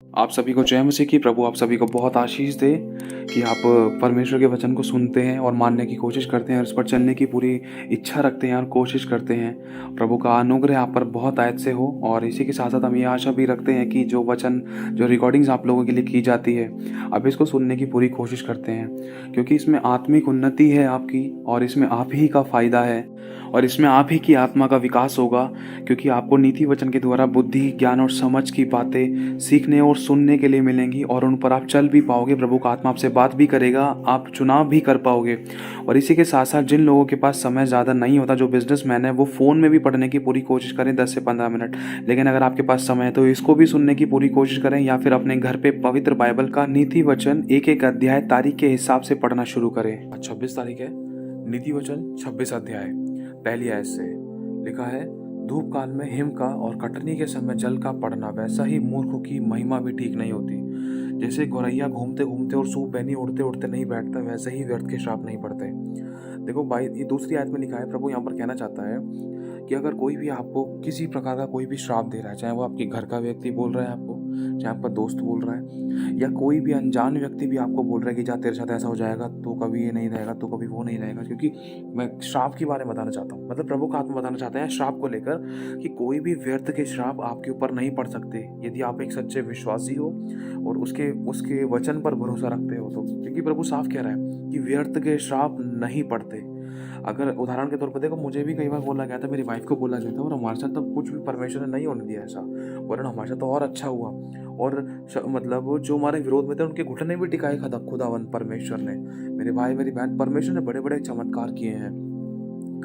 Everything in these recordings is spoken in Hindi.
आप सभी को जय मसीह की। प्रभु आप सभी को बहुत आशीष दे कि आप परमेश्वर के वचन को सुनते हैं और मानने की कोशिश करते हैं और उस पर चलने की पूरी इच्छा रखते हैं और कोशिश करते हैं। प्रभु का अनुग्रह आप पर बहुत आयत से हो। और इसी के साथ साथ हम ये आशा भी रखते हैं कि जो वचन जो रिकॉर्डिंग्स आप लोगों के लिए की जाती है, आप इसको सुनने की पूरी कोशिश करते हैं, क्योंकि इसमें आत्मिक उन्नति है आपकी, और इसमें आप ही का फ़ायदा है, और इसमें आप ही की आत्मा का विकास होगा। क्योंकि आपको नीति वचन के द्वारा बुद्धि, ज्ञान और समझ की बातें सीखने और सुनने के लिए मिलेंगी, और उन पर आप चल भी पाओगे। प्रभु का आत्मा आपसे बात भी करेगा, आप चुनाव भी कर पाओगे। और इसी के साथ साथ जिन लोगों के पास समय ज़्यादा नहीं होता, जो बिजनेसमैन है, वो फ़ोन में भी पढ़ने की पूरी कोशिश करें 10 से 15 मिनट। लेकिन अगर आपके पास समय है तो इसको भी सुनने की पूरी कोशिश करें, या फिर अपने घर पे पवित्र बाइबल का नीति वचन एक एक अध्याय तारीख के हिसाब से पढ़ना शुरू करें। 26 तारीख है, नीति वचन 26 अध्याय पहली आयत से लिखा है, धूप काल में हिम का और कटनी के समय जल का पड़ना, वैसा ही मूर्ख की महिमा भी ठीक नहीं होती। जैसे गौरैया घूमते घूमते और सूप बहनी उड़ते उड़ते नहीं बैठता, वैसे ही व्यर्थ के श्राप नहीं पड़ते। देखो भाई, ये दूसरी आयत में लिखा है, प्रभु यहाँ पर कहना चाहता है कि अगर कोई भी आपको किसी प्रकार का कोई भी श्राप दे रहा है, चाहे वो आपके घर का व्यक्ति बोल रहा है आपको, चाहे आपका दोस्त बोल रहा है, या कोई भी अनजान व्यक्ति भी आपको बोल रहा है कि जा तेरे साथ ऐसा हो जाएगा, तो कभी ये नहीं रहेगा, तो कभी वो नहीं रहेगा। क्योंकि मैं श्राप के बारे में बताना चाहता हूँ, मतलब प्रभु का आत्मा बताना चाहते हैं श्राप को लेकर, कि कोई भी व्यर्थ के श्राप आपके ऊपर नहीं पड़ सकते यदि आप एक सच्चे विश्वासी हो और उसके उसके वचन पर भरोसा रखते हो तो। क्योंकि प्रभु साफ कह रहा है कि व्यर्थ के श्राप नहीं पड़ते। अगर उदाहरण के तौर पर देखो, मुझे भी कई बार बोला गया था, मेरी वाइफ को बोला गया था, और हमारे साथ तो कुछ भी परमेश्वर ने नहीं होने दिया ऐसा, वरना हमारे साथ तो और अच्छा हुआ। और मतलब जो हमारे विरोध में थे उनके घुटने भी टिकाए खुदावन परमेश्वर ने, मेरे भाई मेरी बहन, परमेश्वर ने बड़े बड़े चमत्कार किए हैं।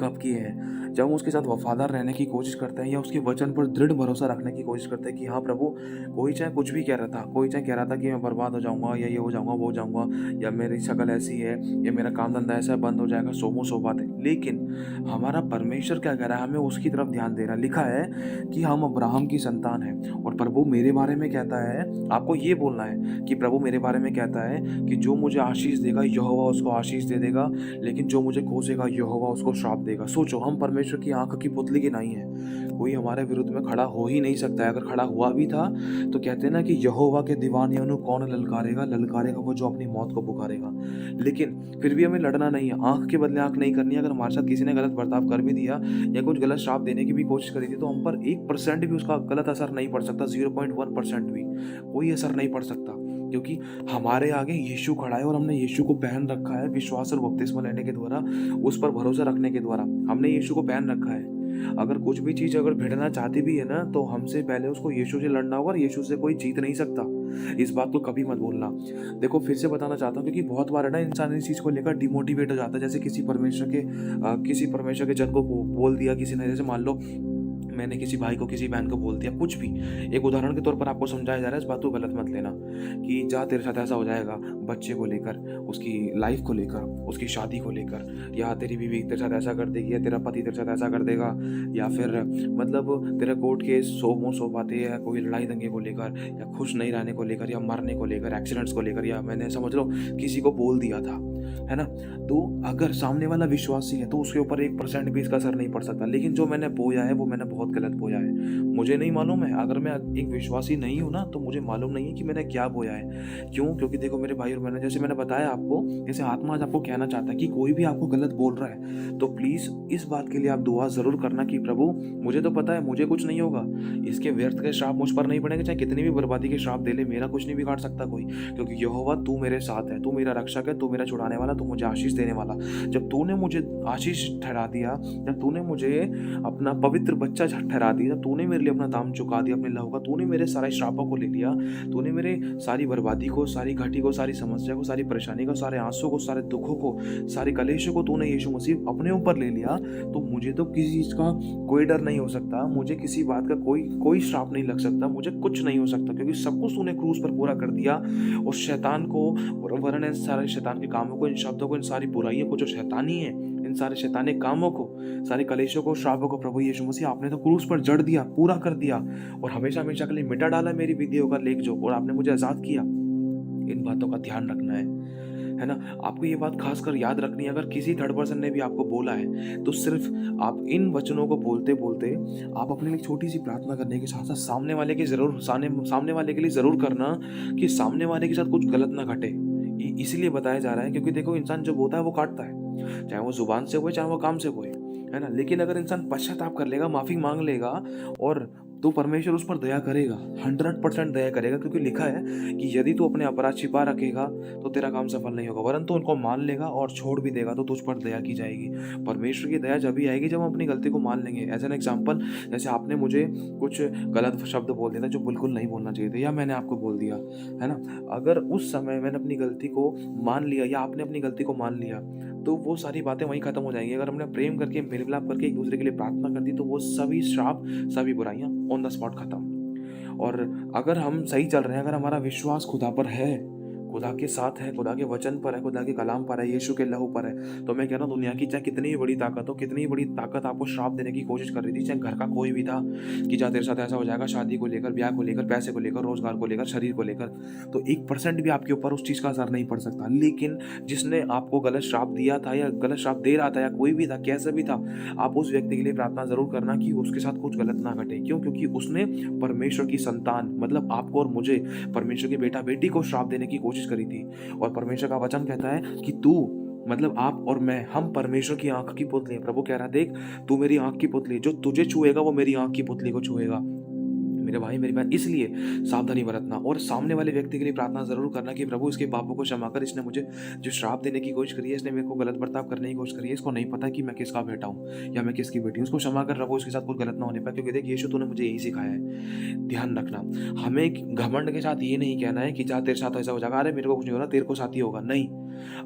कब किए हैं? जब हम उसके साथ वफादार रहने की कोशिश करते हैं, या उसके वचन पर दृढ़ भरोसा रखने की कोशिश करते हैं कि हाँ प्रभु, कोई चाहे कुछ भी कह रहा था, कोई चाहे कह रहा था कि मैं बर्बाद हो जाऊंगा, या ये हो जाऊंगा, वो हो जाऊंगा, या मेरी शक्ल ऐसी है, या मेरा काम धंधा ऐसा बंद हो जाएगा, सौ बात है। लेकिन हमारा परमेश्वर क्या कह रहा है, हमें उसकी तरफ ध्यान देना। लिखा है कि हम अब्राहम की संतान हैं, और प्रभु मेरे बारे में कहता है, आपको ये बोलना है कि प्रभु मेरे बारे में कहता है कि जो मुझे आशीष देगा यहोवा उसको आशीष दे देगा, लेकिन जो मुझे कोसेगा यहोवा उसको श्राप देगा। सोचो, हम परमेश्वर की आंख की पुतली की नहीं है, कोई हमारे विरुद्ध में खड़ा हो ही नहीं सकता है। अगर खड़ा हुआ भी था तो कहते हैं ना कि यहोवा के दीवाने कौन ललकारेगा, ललकारेगा वो जो अपनी मौत को पुकारेगा। लेकिन फिर भी हमें लड़ना नहीं है, आंख के बदले आंख नहीं करनी है। अगर हमारे साथ किसी ने गलत बर्ताव कर भी दिया या कुछ गलत श्राप देने की भी कोशिश करी थी, तो हम पर 1% भी उसका गलत असर नहीं पड़ सकता, 0.1% भी कोई असर नहीं पड़ सकता। क्योंकि हमारे आगे यीशु खड़ा है, और हमने यीशु को पहन रखा है विश्वास और बपतिस्मा लेने के द्वारा, उस पर भरोसा रखने के द्वारा हमने यीशु को पहन रखा है। अगर कुछ भी चीज अगर भिड़ना चाहती भी है ना, तो हमसे पहले उसको यीशु से लड़ना होगा, और यीशु से कोई जीत नहीं सकता। इस बात को कभी मत भूलना। देखो, फिर से बताना चाहता हूँ, क्योंकि बहुत बार है ना इंसान इस चीज को लेकर डिमोटिवेट हो जाता है। जैसे किसी परमेश्वर के जन को बोल दिया किसी ने, जैसे मान लो मैंने किसी भाई को किसी बहन को बोल दिया कुछ भी, एक उदाहरण के तौर पर आपको समझाया जा रहा है, इस बात को गलत मत लेना कि जा तेरे साथ ऐसा हो जाएगा, बच्चे को लेकर, उसकी लाइफ को लेकर, उसकी शादी को लेकर, या तेरी बीवी तेरे साथ ऐसा कर देगी, या तेरा पति तेरे साथ ऐसा कर देगा, या फिर मतलब तेरा कोर्ट केस 100 बातें है, कोई लड़ाई दंगे को लेकर, या खुश नहीं रहने को लेकर, या मरने को लेकर, एक्सीडेंट्स को लेकर, या मैंने समझ लो किसी को बोल दिया था, है ना। तो अगर सामने वाला विश्वासी है तो उसके ऊपर 1% भी इसका असर नहीं पड़ सकता। लेकिन जो मैंने बोया है वो मैंने बहुत गलत बोया है, मुझे नहीं मालूम है। अगर मैं एक विश्वासी नहीं हूं ना, तो मुझे मालूम नहीं है कि मैंने क्या बोया है। क्यों? क्योंकि देखो मेरे भाई और बहनों, जैसे मैंने बताया आपको, जैसे आत्मा आज आपको कहना चाहता है कि कोई भी आपको गलत बोल रहा है, तो प्लीज इस बात के लिए आप दुआ जरूर करना कि प्रभु, मुझे तो पता है मुझे कुछ नहीं होगा, इसके व्यर्थ के श्राप मुझ पर नहीं पड़ेंगे, चाहे कितनी भी बर्बादी के श्राप दे ले, मेरा कुछ नहीं बिगाड़ सकता कोई। क्योंकि यहोवा तू मेरे साथ है, तू मेरा रक्षक है, तू मेरा छुड़ाने वाला, तू मुझे आशीष देने वाला। जब तूने मुझे आशीष ठहरा दिया, जब तूने मुझे अपना पवित्र बच्चा ठहरा दिया, जब तूने मेरे लिए अपना दाम चुका दिया अपने लहू का, तूने मेरे सारे श्रापों को ले लिया, तूने मेरे सारी बर्बादी को, सारी घटी को, सारी समस्या को, सारी परेशानी को, सारे आंसू को, सारे दुखों को, सारे कलेशों को तूने यीशु मसीह अपने ऊपर ले लिया, तो मुझे तो किसी चीज का कोई डर नहीं हो सकता, मुझे किसी बात का कोई श्राप नहीं लग सकता, मुझे कुछ नहीं हो सकता, क्योंकि सब कुछ तूने क्रूस पर पूरा कर दिया। और शैतान को, वरन इन सारे शैतान के कामों को, इन शब्दों को, इन सारी बुराइयों को जो शैतानी है, इन सारे शैतानी कामों को, सारे कलेशों को, श्रापों को, प्रभु यीशु मसीह आपने तो क्रूस पर जड़ दिया, पूरा कर दिया, और हमेशा हमेशा के लिए मिटा डाला मेरी विधियों का लेख जो, और आपने मुझे आजाद किया। इन बातों का ध्यान रखना है। है ना? आपको ये बात खासकर याद रखनी है, अगर किसी थर्ड पर्सन ने भी आपको बोला है, तो सिर्फ़ आप इन वचनों को बोलते-बोलते आप अपने लिए छोटी-सी प्रार्थना करने के साथ-साथ सामने वाले के लिए ज़रूर करना कि सामने वाले के साथ कुछ गलत ना घटे। इसीलिए बताया जा रहा है क्योंकि देखो इंसान जब बोता है वो काटता है। चाहे वो ज़ुबान से बोए, चाहे वो काम से बोए, है ना? लेकिन अगर इंसान पश्चाताप कर लेगा, माफ़ी माँग लेगा और तो परमेश्वर उस पर दया करेगा, 100% दया करेगा, क्योंकि लिखा है कि यदि तू अपने अपराध छिपा रखेगा तो तेरा काम सफल नहीं होगा, वरन तू उनको मान लेगा और छोड़ भी देगा तो तुझ पर दया की जाएगी। परमेश्वर की दया जब भी आएगी जब हम अपनी गलती को मान लेंगे। एज़ एन एग्ज़ाम्पल, जैसे आपने मुझे कुछ गलत शब्द बोल दिया था जो बिल्कुल नहीं बोलना चाहिए थे, या मैंने आपको बोल दिया, है ना? अगर उस समय मैंने अपनी गलती को मान लिया या आपने अपनी गलती को मान लिया, तो वो सारी बातें वहीं ख़त्म हो जाएँगी। अगर हमने प्रेम करके, मेल-मिलाप करके एक-दूसरे के लिए प्रार्थना कर दी, तो वो सभी श्राप, सभी बुराइयाँ ऑन द स्पॉट खत्म। और अगर हम सही चल रहे हैं, अगर हमारा विश्वास खुदा पर है, खुदा के साथ है, खुदा के वचन पर है, खुदा के कलाम पर है, यीशु के लहू पर है, तो मैं कह रहा हूँ दुनिया की चाहे कितनी भी बड़ी ताकत हो, कितनी बड़ी ताकत आपको श्राप देने की कोशिश कर रही थी, चाहे घर का कोई भी था कि जा तेरे साथ ऐसा हो जाएगा, शादी को लेकर, ब्याह को लेकर, पैसे को लेकर, रोजगार को लेकर, शरीर को लेकर, तो 1% भी आपके ऊपर उस चीज़ का असर नहीं पड़ सकता। लेकिन जिसने आपको गलत श्राप दिया था या गलत श्राप दे रहा था या कोई भी था, कैसे भी था, आप उस व्यक्ति के लिए प्रार्थना ज़रूर करना कि उसके साथ कुछ गलत ना घटे। क्यों? क्योंकि उसने परमेश्वर की संतान मतलब आपको और मुझे, परमेश्वर के बेटा बेटी को श्राप देने की कोशिश करी थी। और परमेश्वर का वचन कहता है कि तू मतलब आप और मैं, हम परमेश्वर की आंख की पुतली है। प्रभु कह रहा है, देख तू मेरी आंख की पुतली है, जो तुझे छुएगा वो मेरी आंख की पुतली को छुएगा। मेरे भाई मेरी बहन, इसलिए सावधानी बरतना और सामने वाले व्यक्ति के लिए प्रार्थना जरूर करना कि प्रभु इसके पापों को क्षमा कर, इसने मुझे जो श्राप देने की कोशिश करी है, इसने मेरे को गलत बर्ताव करने की कोशिश करी है, इसको नहीं पता कि मैं किसका बेटा हूँ या मैं किसकी बेटी हूँ, उसको क्षमा कर प्रभु, उसके साथ कुछ गलत ना होने पाए। क्योंकि देख यीशु तूने मुझे यही सिखाया है। ध्यान रखना, हमें घमंड के साथ ये नहीं कहना है कि जा तेरे साथ ऐसा हो जाएगा, अरे मेरे को कुछ नहीं हो रहा, तेरे को साथ ही होगा। नहीं,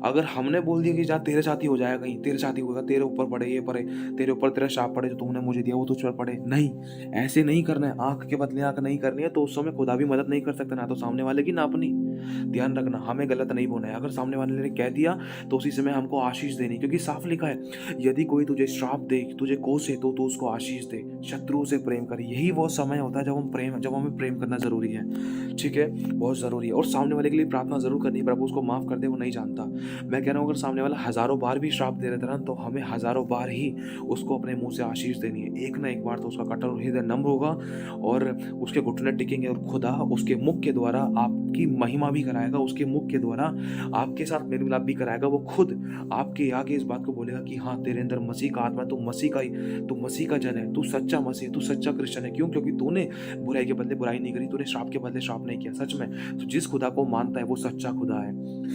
अगर हमने बोल दिया कि जा तेरे साथ ही हो जाएगा, कहीं तेरे साथ ही होगा, तेरे ऊपर पड़े, ये पड़े, तेरे ऊपर तेरा श्राप पड़े, जो तूने मुझे दिया वो तुझ पर पड़े, नहीं, ऐसे नहीं करना है। आंख के बदले आंख नहीं करनी है, तो उस समय खुदा भी मदद नहीं कर सकता, ना तो सामने वाले की ना अपनी। ध्यान रखना, हमें गलत नहीं बोलना है। अगर सामने वाले ने कह दिया तो उसी समय हमको आशीष देनी, क्योंकि साफ लिखा है, यदि कोई तुझे श्राप दे, तुझे कोसे, तो तू उसको आशीष दे, शत्रु से प्रेम कर। यही वो समय होता है जब हमें प्रेम करना जरूरी है। ठीक है, बहुत जरूरी है। और सामने वाले के लिए प्रार्थना जरूर करनी है, प्रभु उसको माफ कर दे, वो नहीं जानता। मैं कह रहा हूँ अगर सामने वाला हजारों बार भी श्राप दे रहा था, तो हमें हजारों बार ही उसको अपने मुंह से आशीष देनी है। एक ना एक बार तो उसका कठोर हृदय नम्र होगा और उसके घुटने टिकेंगे, और खुदा उसके मुख के द्वारा आपकी महिमा भी कराएगा, उसके मुख के द्वारा आपके साथ मेल मिलाप भी कराएगा। वो खुद आपके आगे इस बात को बोलेगा कि हाँ, तेरे अंदर मसीह का आत्मा है, तू मसीह का जन है, तू सच्चा मसीह, तू सच्चा क्रिश्चियन है। क्यों? क्योंकि तूने बुराई के बदले बुराई नहीं करी, तूने श्राप के बदले श्राप नहीं किया। सच में तो जिस खुदा को मानता है वो सच्चा खुदा है।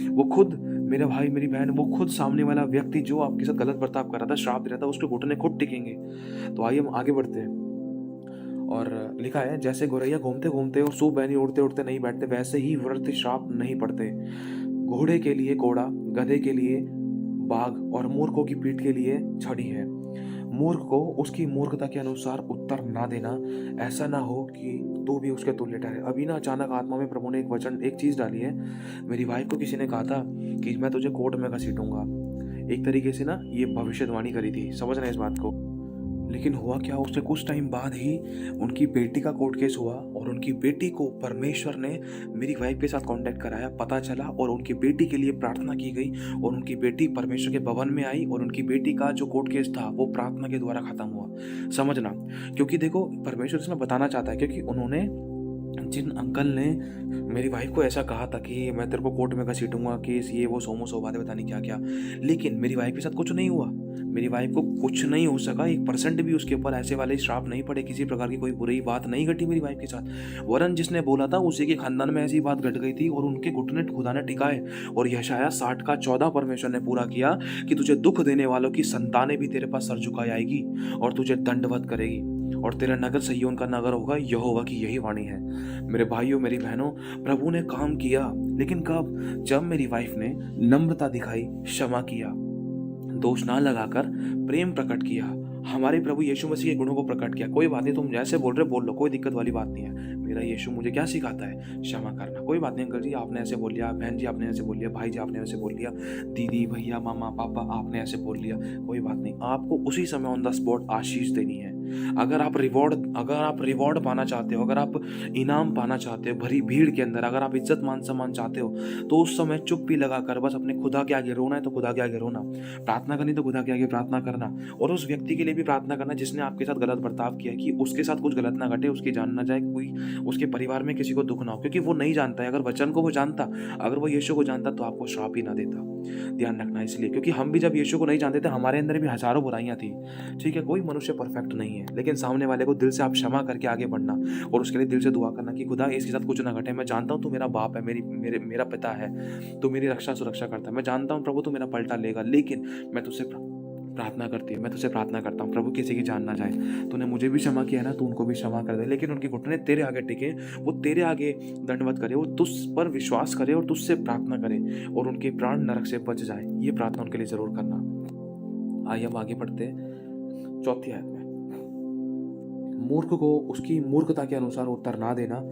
वो खुद, मेरे भाई मेरी बहन, वो खुद सामने वाला व्यक्ति जो आपके साथ गलत बर्ताव कर रहा था, श्राप दे रहा था, उसके घुटने खुद टिकेंगे। तो आइए हम आगे बढ़ते हैं। और लिखा है, जैसे गोरैया घूमते घूमते और सूप बहनी उड़ते उड़ते नहीं बैठते, वैसे ही व्यर्थ श्राप नहीं पड़ते। घोड़े के लिए घोड़ा, गधे के लिए बाघ और मूर्खों की पीठ के लिए छड़ी है। मूर्ख को उसकी मूर्खता के अनुसार उत्तर ना देना, ऐसा ना हो कि तू भी उसके तुल्य ठहरे। अभी ना अचानक आत्मा में प्रभु ने एक चीज डाली है। मेरी वाइफ को किसी ने कहा था कि मैं तुझे कोर्ट में घसीटूंगा। एक तरीके से ना ये भविष्यवाणी करी थी, समझ रहे हैं इस बात को। लेकिन हुआ क्या, उससे कुछ टाइम बाद ही उनकी बेटी का कोर्ट केस हुआ और उनकी बेटी को परमेश्वर ने मेरी वाइफ के साथ कांटेक्ट कराया, पता चला, और उनकी बेटी के लिए प्रार्थना की गई और उनकी बेटी परमेश्वर के भवन में आई और उनकी बेटी का जो कोर्ट केस था वो प्रार्थना के द्वारा खत्म हुआ। समझना, क्योंकि देखो परमेश्वर इसमें बताना चाहता है, क्योंकि उन्होंने, जिन अंकल ने मेरी वाइफ को ऐसा कहा था कि मैं तेरे को कोर्ट में घसीटूंगा, केस ये वो सौ बातें बतानी क्या क्या, लेकिन मेरी वाइफ के साथ कुछ नहीं हुआ। मेरी वाइफ को कुछ नहीं हो सका, 1% भी उसके ऊपर ऐसे वाले श्राप नहीं पड़े, किसी प्रकार की कोई बुरी बात नहीं घटी मेरी वाइफ के साथ। वरन जिसने बोला था उसी के खानदान में ऐसी बात घट गई थी और उनके घुटने खुदा ने टिकाए। और यशायाह 60 का 14 परमेश्वर ने पूरा किया कि तुझे दुख देने वालों की संतानें भी तेरे पास सर झुकाई आएगी और तुझे दंडवत करेगी, और तेरा नगर सय्योन का नगर होगा। यहोवा की यही वाणी है। मेरे भाइयों मेरी बहनों, प्रभु ने काम किया, लेकिन कब? जब मेरी वाइफ ने नम्रता दिखाई, क्षमा किया, दोष ना लगाकर प्रेम प्रकट किया, हमारे प्रभु यीशु मसीह के गुणों को प्रकट किया। कोई बात नहीं, तुम जैसे बोल रहे बोल लो, कोई दिक्कत वाली बात नहीं है। मेरा यीशु मुझे क्या सिखाता है? क्षमा करना। कोई बात नहीं, अंकल जी आपने ऐसे बोल लिया, बहन जी आपने ऐसे बोल लिया, भाई जी आपने ऐसे बोल लिया, दीदी भैया मामा पापा आपने ऐसे बोल लिया, कोई बात नहीं। आपको उसी समय ऑन द स्पॉट आशीष देनी है। अगर आप रिवॉर्ड पाना चाहते हो, अगर आप इनाम पाना चाहते हो भरी भीड़ के अंदर, अगर आप इज्जत मान सम्मान चाहते हो, तो उस समय चुप्पी लगाकर बस अपने खुदा के आगे रोना है तो खुदा के आगे रोना, प्रार्थना करनी तो खुदा के आगे प्रार्थना करना, और उस व्यक्ति के लिए भी प्रार्थना करना जिसने आपके साथ गलत बर्ताव किया है, कि उसके साथ कुछ गलत ना घटे, उसकी जान ना जाए, कोई उसके परिवार में किसी को दुख ना हो, क्योंकि वो नहीं जानता है। अगर वचन को वो जानता, अगर वो यीशु को जानता, तो आपको श्राप ही ना देता। ध्यान रखना इसलिए, क्योंकि हम भी जब यीशु को नहीं जानते थे, हमारे अंदर भी हजारों बुराइयां थी। ठीक है, कोई मनुष्य परफेक्ट नहीं है, लेकिन सामने वाले को दिल से आप क्षमा करके आगे बढ़ना, और उसके लिए दिल से दुआ करना कि खुदा इसके साथ कुछ ना घटे। मैं जानता हूँ तू मेरा बाप है, मेरा पिता है, तू मेरी रक्षा सुरक्षा करता है। मैं जानता हूँ प्रभु तू मेरा पलटा लेगा, लेकिन मैं तुझसे प्रार्थना करती है, मैं तुझसे प्रार्थना करता हूँ प्रभु, किसी की जान ना जाए। तूने मुझे भी क्षमा किया ना, तू उनको भी क्षमा कर दे। लेकिन उनके घुटने तेरे आगे टिके, वो तेरे आगे दंडवत करे, वो तुझ पर विश्वास करे और तुझसे प्रार्थना करे, और उनके प्राण नरक से बच जाए। ये प्रार्थना उनके लिए जरूर करना। आइए हम आगे बढ़ते हैं। चौथी आयत में, मूर्ख को उसकी मूर्खता के अनुसार उत्तर ना देना,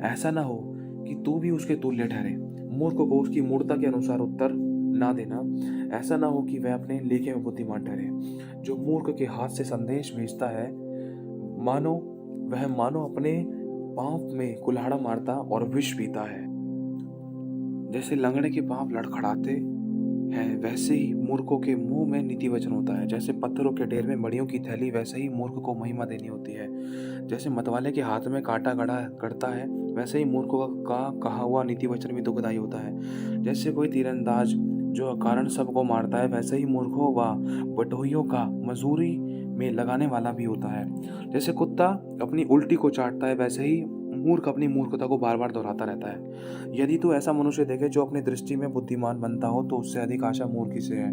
ऐसा ना हो कि तू भी उसके तुल्य ठहरे। मूर्ख को उसकी मूर्खता के अनुसार उत्तर ना देना, ऐसा ना हो कि वह अपने लेखे में बुद्धिमान ठहरे। जो मूर्ख के हाथ से संदेश भेजता है, मानो अपने पांव में कुल्हाड़ा मारता और विष पीता है। जैसे लंगड़े के पांव लड़खड़ाते हैं, वैसे ही मूर्खों के मुंह में नीति वचन होता है। जैसे पत्थरों के ढेर में मड़ियों की थैली, वैसे ही मूर्ख को महिमा देनी होती है। जैसे मतवाले के हाथ में कांटा गड़ता है, वैसे ही मूर्खों का कहा हुआ नीति वचन भी दुखदाई होता है। जैसे कोई तीरंदाज जो अकारण सबको मारता है, वैसे ही मूर्खों व बटोहियों का मजूरी में लगाने वाला भी होता है। जैसे कुत्ता अपनी उल्टी को चाटता है, वैसे ही मूर्ख अपनी मूर्खता को बार बार दोहराता रहता है। यदि तू ऐसा मनुष्य देखे जो अपनी दृष्टि में बुद्धिमान बनता हो, तो उससे अधिक आशा मूर्ख से है।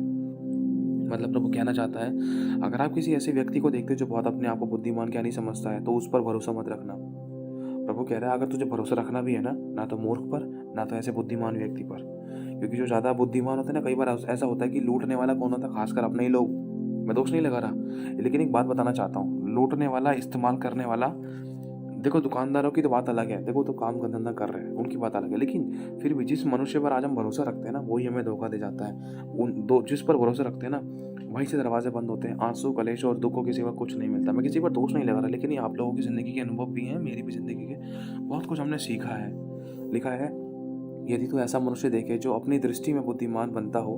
मतलब प्रभु कहना चाहता है, अगर आप किसी ऐसे व्यक्ति को देखते हो जो बहुत अपने आप को बुद्धिमान ज्ञानी समझता है, तो उस पर भरोसा मत रखना। प्रभु कह रहा है, अगर तुझे भरोसा रखना भी है ना तो मूर्ख पर, ना तो ऐसे बुद्धिमान व्यक्ति पर। क्योंकि जो ज़्यादा बुद्धिमान होते हैं ना, कई बार ऐसा होता है कि लूटने वाला कौन होता है, खासकर अपने ही लोग। मैं दोष नहीं लगा रहा, लेकिन एक बात बताना चाहता हूँ, लूटने वाला, इस्तेमाल करने वाला, देखो दुकानदारों की तो बात अलग है, देखो तो काम का धंधा कर रहे हैं, उनकी बात अलग है, लेकिन फिर भी जिस मनुष्य पर आज हम भरोसा रखते हैं ना, वही हमें धोखा दे जाता है। जिस पर भरोसा रखते हैं ना, वहीं से दरवाजे बंद होते हैं। आंसू, कलेश और दुखों के सिवा कुछ नहीं मिलता। मैं किसी पर दोष नहीं लगा रहा, लेकिन ये आप लोगों की ज़िंदगी के अनुभव भी हैं, मेरी भी ज़िंदगी के बहुत कुछ हमने सीखा है। लिखा है, यदि तू ऐसा मनुष्य देखे जो अपनी दृष्टि में बुद्धिमान बनता हो,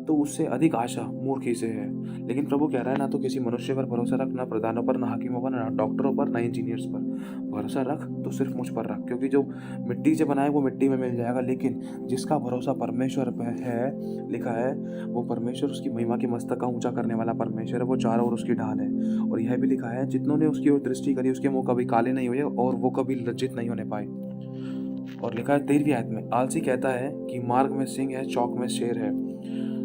तो उससे अधिक आशा मूर्ख ही से है। लेकिन प्रभु कह रहा है, ना तो किसी मनुष्य पर भरोसा रख, ना प्रधानों पर, ना हाकिमों पर, ना डॉक्टरों पर, ना इंजीनियर्स पर। भरोसा रख तो सिर्फ मुझ पर रख, क्योंकि जो मिट्टी से बनाए वो मिट्टी में मिल जाएगा, लेकिन जिसका भरोसा परमेश्वर पर है, लिखा है, वो परमेश्वर उसकी महिमा के मस्तक का ऊंचा करने वाला परमेश्वर है, वो चारों ओर उसकी ढाल है। और यह भी लिखा है, जितनों ने उसकी ओर दृष्टि करी, उसके मुंह कभी काले नहीं हुए और वो कभी लज्जित नहीं होने पाए। और लिखा है 13वीं आयत में, आलसी कहता है कि मार्ग में सिंह है, चौक में शेर है।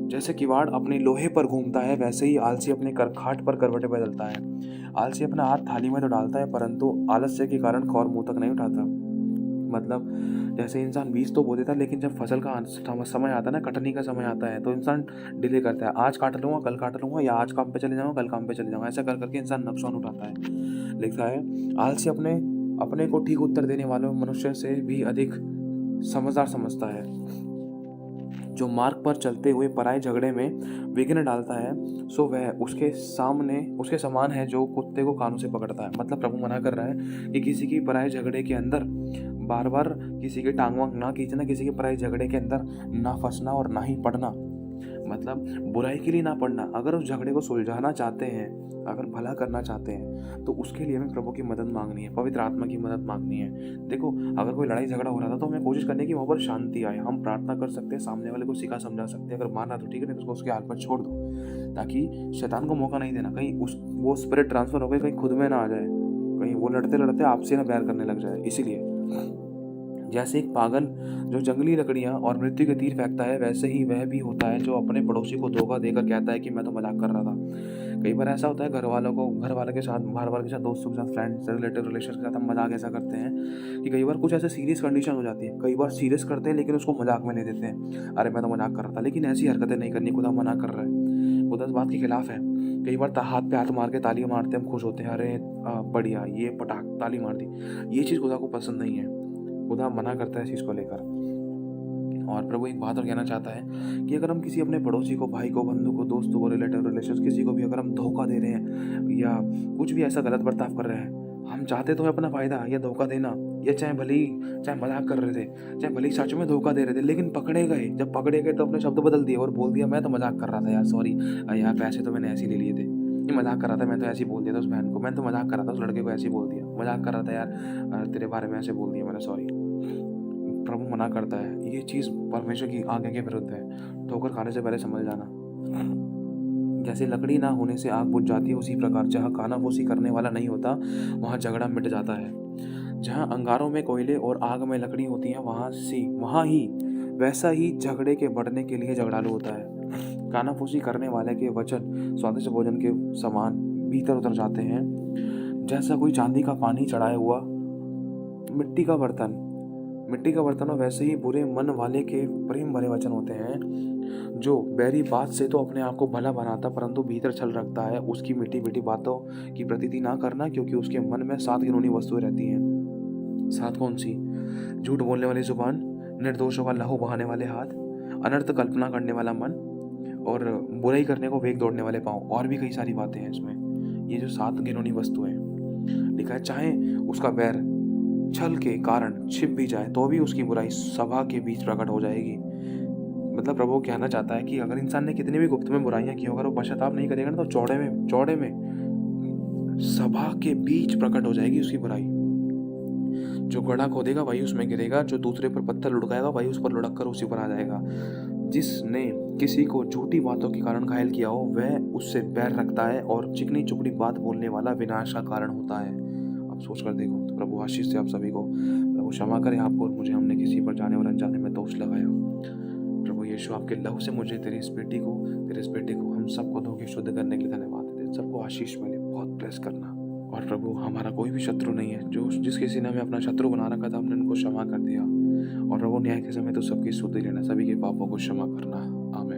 जैसे किवाड़ अपने लोहे पर घूमता है, वैसे ही आलसी अपने खाट पर करवटें बदलता है। आलसी अपना हाथ थाली में तो डालता है, परंतु आलस्य के कारण खौर मुंह तक नहीं उठाता। मतलब जैसे इंसान बीज तो बो देता है, लेकिन जब फसल का समय आता है ना, कटनी का समय आता है, तो इंसान डिले करता है। आज काट लूँगा, कल काट लूँगा, या आज काम पे चले जाऊँगा, कल काम पे चले जाऊँगा, ऐसा कर करके इंसान नुकसान उठाता है। लिखा है, आलसी अपने को ठीक उत्तर देने वाले मनुष्य से भी अधिक समझदार समझता है। जो मार्ग पर चलते हुए पराये झगड़े में विघ्न डालता है, सो वह उसके समान है जो कुत्ते को कानों से पकड़ता है। मतलब प्रभु मना कर रहा है कि किसी की पराये झगड़े के अंदर बार बार किसी की टांग वांग ना खींचना, किसी के पराये झगड़े के अंदर ना फंसना और ना ही पड़ना। मतलब बुराई के लिए ना पड़ना। अगर उस झगड़े को सुलझाना चाहते हैं, अगर भला करना चाहते हैं, तो उसके लिए हमें प्रभु की मदद मांगनी है, पवित्र आत्मा की मदद मांगनी है। देखो, अगर कोई लड़ाई झगड़ा हो रहा था, तो हमें कोशिश करनी है कि वहाँ पर शांति आए। हम प्रार्थना कर सकते हैं, सामने वाले को सिखा समझा सकते हैं। अगर माना तो ठीक है, नहीं तो उसको उसके हाल पर छोड़ दो, ताकि शैतान को मौका नहीं देना। कहीं वो स्पिरिट ट्रांसफर हो गई, कहीं खुद में ना आ जाए, कहीं वो लड़ते लड़ते आपसे ना प्यार करने लग जाए। इसीलिए जैसे एक पागल जो जंगली लकड़ियां और मृत्यु के तीर फेंकता है, वैसे ही वह भी होता है जो अपने पड़ोसी को धोखा देकर कहता है कि मैं तो मजाक कर रहा था। कई बार ऐसा होता है, घर वालों के साथ, बाहर वाले के साथ, दोस्तों के साथ, फ्रेंड्स, रिलेशन के साथ हम मजाक ऐसा करते हैं कि कई बार कुछ ऐसे सीरियस कंडीशन हो जाती है। कई बार सीरियस करते हैं, लेकिन उसको मजाक में नहीं देते हैं, अरे मैं तो मजाक कर रहा था। लेकिन ऐसी हरकतें नहीं करनी, खुदा मना कर रहा है, खुदा इस बात के खिलाफ है। कई बार हाथ पे हाथ मार के ताली मारते हम खुश होते हैं, अरे बढ़िया, ये पटाख ताली मार दी। ये चीज़ खुदा को पसंद नहीं है, खुदा मना करता है इस चीज़ को लेकर। और प्रभु एक बात और कहना चाहता है कि अगर हम किसी अपने पड़ोसी को, भाई को, बंधु को, दोस्तों को, रिलेशन किसी को भी अगर हम धोखा दे रहे हैं या कुछ भी ऐसा गलत बर्ताव कर रहे हैं, हम चाहते तो है अपना फ़ायदा या धोखा देना, या चाहे मजाक कर रहे थे, चाहे भले ही सच में धोखा दे रहे थे, लेकिन पकड़े गए। जब पकड़े गए तो अपने शब्द बदल दिए और बोल दिया मैं तो मजाक कर रहा था यार, सॉरी यार, पैसे तो मैंने ऐसे ही ले लिए थे, ये मजाक कर रहा था, मैं तो ऐसे ही बोल दिया था उस बहन को, मैं तो मजाक कर रहा था उस लड़के को ऐसे ही बोल दिया, मजाक कर रहा था यार, तेरे बारे में ऐसे बोल दिया मैंने, सॉरी। प्रभु मना करता है, ये चीज़ परमेश्वर की आज्ञा के विरुद्ध है। ठोकर खाने से पहले समझ जाना। जैसे लकड़ी ना होने से आग बुझ जाती है, उसी प्रकार जहाँ कानाफूसी करने वाला नहीं होता वहाँ झगड़ा मिट जाता है। जहाँ अंगारों में कोयले और आग में लकड़ी होती है, वहाँ ही वैसा ही झगड़े के बढ़ने के लिए झगड़ालू होता है। कानाफूसी करने वाले के वचन स्वादिष्ट भोजन के समान भीतर उतर जाते हैं, जैसा कोई चांदी का पानी चढ़ाया हुआ मिट्टी का बर्तन हो, वैसे ही बुरे मन वाले के प्रेम भरे वचन होते हैं। जो बैरी बात से तो अपने आप को भला बनाता परंतु भीतर छल रखता है, उसकी मीठी मीठी बातों की प्रतीति ना करना, क्योंकि उसके मन में 7 घिनौनी वस्तुएं रहती हैं। 7 कौन सी? झूठ बोलने वाली जुबान, निर्दोषों का लहू बहाने वाले हाथ, अनर्थ कल्पना करने वाला मन और बुराई करने को वेग दौड़ने वाले पाँव। और भी कई सारी बातें हैं इसमें। ये जो 7 घिनौनी वस्तुएं लिखा है, चाहे उसका बैर छल के कारण छिप भी जाए तो भी उसकी बुराई सभा के बीच प्रकट हो जाएगी। मतलब प्रभु कहना चाहता है कि अगर इंसान ने कितनी भी गुप्त में बुराइयां की, अगर वो पश्चाताप नहीं करेगा ना, तो चौड़े में सभा के बीच प्रकट हो जाएगी उसकी बुराई। जो गड्ढा खोदेगा वही उसमें गिरेगा, जो दूसरे पर पत्थर लुढ़काएगा वही उस पर लुढ़क कर उसी पर आ जाएगा। जिसने किसी को झूठी बातों के कारण घायल किया हो वह उससे बैर रखता है, और चिकनी चुपड़ी बात बोलने वाला विनाश का कारण होता है। अब सोच कर देखो। तो प्रभु आशीष से आप सभी को, प्रभु क्षमा करे आपको और मुझे, हमने किसी पर जाने और अनजाने में दोष लगाया। प्रभु यीशु आपके लहू से मुझे, तेरे इस बेटे को हम सबको धो के शुद्ध करने के लिए धन्यवाद देते। सबको आशीष मिले, बहुत ब्लेस करना। और प्रभु हमारा कोई भी शत्रु नहीं है, जो जिस किसी ने हमें अपना शत्रु बना रखा था हमने उनको क्षमा कर दिया। और प्रभु न्याय के समय तो सबकी सुधि लेना, सभी के पापों को क्षमा करना। आमीन।